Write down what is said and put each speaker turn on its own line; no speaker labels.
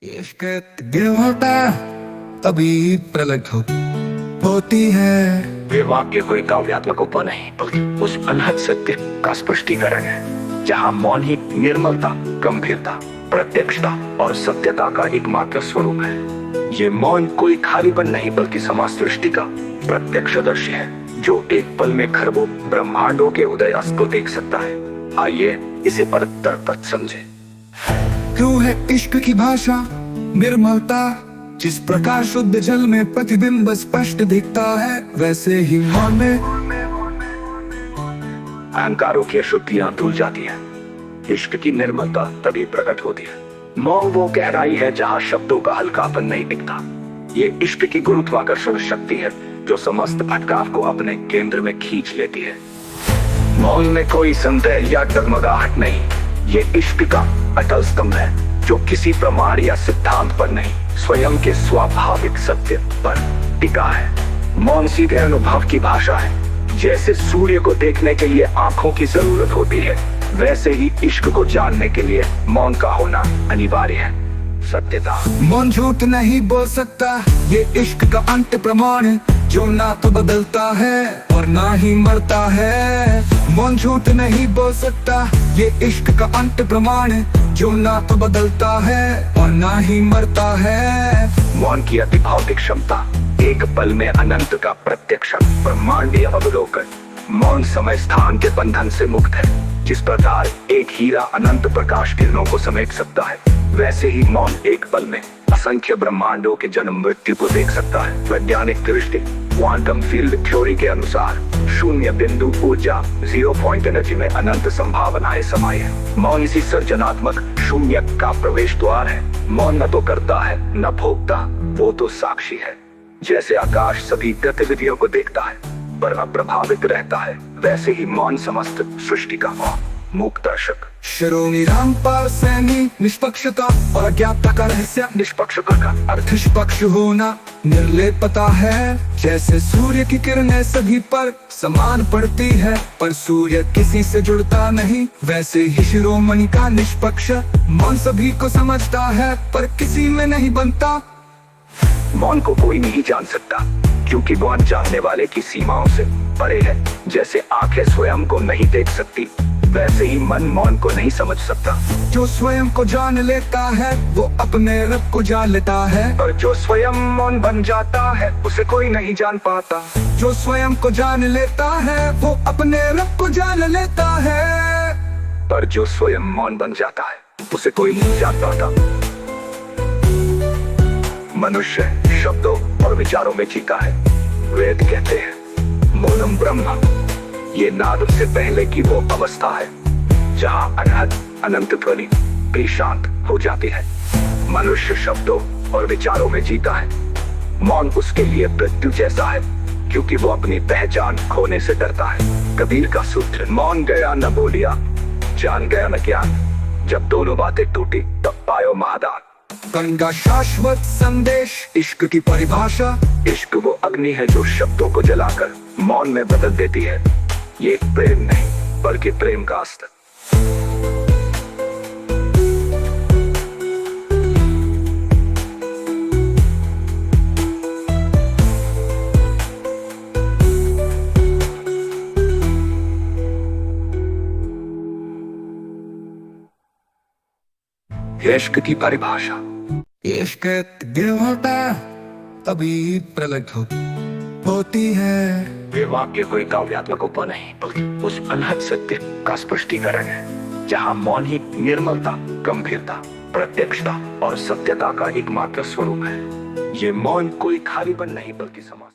इश्क दिल होता तभी प्रलट होती है।
वे वाक्य कोई काव्यात्मक उपमा नहीं बल्कि उस अनहद सत्य का स्पष्टीकरण है जहाँ मौन ही निर्मलता, गंभीरता, प्रत्यक्षता और सत्यता का एकमात्र स्वरूप है। ये मौन कोई खालीपन नहीं बल्कि समाज सृष्टि का प्रत्यक्षदर्शी है जो एक पल में खरबों ब्रह्मांडों के उदयास्त को देख सकता है। आइए इसे परतर पर समझे।
क्यों है इश्क की भाषा निर्मलता, जिस प्रकार शुद्ध जल में प्रतिबिंब स्पष्ट दिखता है वैसे ही मौन में
अहंकारों की अशुद्धियां धुल जाती है। इश्क की निर्मलता तभी प्रकट होती है। मौन वो गहराई है जहाँ शब्दों का हल्कापन नहीं दिखता। ये इश्क की गुरुत्वाकर्षण शक्ति है जो समस्त भटकाव को अपने केंद्र में खींच लेती है। मौन में कोई संदेह या डगमगाहट नहीं, ये इश्क का अटल स्तंभ है जो किसी प्रमाण या सिद्धांत पर नहीं, स्वयं के स्वाभाविक सत्य पर टिका है। मौन सीधे अनुभव की भाषा है। जैसे सूर्य को देखने के लिए आंखों की जरूरत होती है, वैसे ही इश्क को जानने के लिए मौन का होना अनिवार्य है। सत्यता,
मौन झूठ नहीं बोल सकता, ये इश्क का अंत प्रमाण है जो ना तो बदलता है और ना ही मरता है। मौन झूठ नहीं बोल सकता, ये इश्क का अंत प्रमाण है जो ना तो बदलता है और ना ही मरता है।
मौन की अति भौतिक क्षमता, एक पल में अनंत का प्रत्यक्ष ब्रह्मांडीय अवलोकन। मौन समय स्थान के बंधन से मुक्त है। जिस प्रकार एक हीरा अनंत प्रकाश किरणों को समेट सकता है, वैसे ही मौन एक पल में असंख्य ब्रह्मांडों के जन्म मृत्यु को देख सकता है। वैज्ञानिक दृष्टि क्वांटम फील्ड थ्योरी के अनुसार शून्य बिंदु ऊर्जा 0 पॉइंट एनर्जी में अनंत संभावनाएं समाई है। मौन इसी सर्जनात्मक शून्य का प्रवेश द्वार है। मौन न तो करता है न भोगता, वो तो साक्षी है। जैसे आकाश सभी गतिविधियों को देखता है पर अप्रभावित रहता है, वैसे ही मौन समस्त सृष्टि का मूक दर्शक।
शिरोमणि रामपाल सैनी, निष्पक्षता और अज्ञातता का रहस्य।
निष्पक्षता का अर्थ
निष्पक्ष होना निर्लेपता है। जैसे सूर्य की किरणें सभी पर समान पड़ती है पर सूर्य किसी से जुड़ता नहीं, वैसे ही शिरोमणि का निष्पक्ष मौन सभी को समझता है पर किसी में नहीं बनता।
मौन को कोई नहीं जान सकता क्योंकि वो अनजानने वाले की सीमाओं से परे है। जैसे आंखें स्वयं को नहीं देख सकती, वैसे ही मन मौन को नहीं समझ सकता।
जो स्वयं को जान लेता है वो अपने रब को जान लेता है,
और जो स्वयं मौन बन जाता है उसे कोई नहीं जान पाता।
जो स्वयं को जान लेता है वो अपने रब को जान लेता है,
पर जो स्वयं मौन बन जाता है उसे कोई नहीं जान पाता। मनुष्य शब्दों और विचारों में जीता है। वेद कहते हैं मौनम ब्रह्म, ये नाद से पहले की वो अवस्था है जहाँ अनहद अनंत ध्वनि भी शांत हो जाती है। मनुष्य शब्दों और विचारों में जीता है। मौन उसके लिए मृत्यु जैसा है क्योंकि वो अपनी पहचान खोने से डरता है। कबीर का सूत्र, मौन गया न बोलिया, जान गया न ज्ञान, जब दोनों बातें टूटी तब पायो महादान।
गंगा शाश्वत संदेश, इश्क की परिभाषा।
इश्क वो अग्नि है जो शब्दों को जलाकर मौन में बदल देती है। ये प्रेम नहीं बल्कि प्रेम का अस्त्र। इश्क की परिभाषा,
इश्क दिल होता तभी प्रलट होती है।
वे वाक्य कोई काव्यात्मक उपमा नहीं बल्कि उस अनहद सत्य का स्पष्टीकरण है जहाँ मौन ही निर्मलता, गंभीरता, प्रत्यक्षता और सत्यता का एकमात्र स्वरूप है। ये मौन कोई खालीपन नहीं बल्कि समाज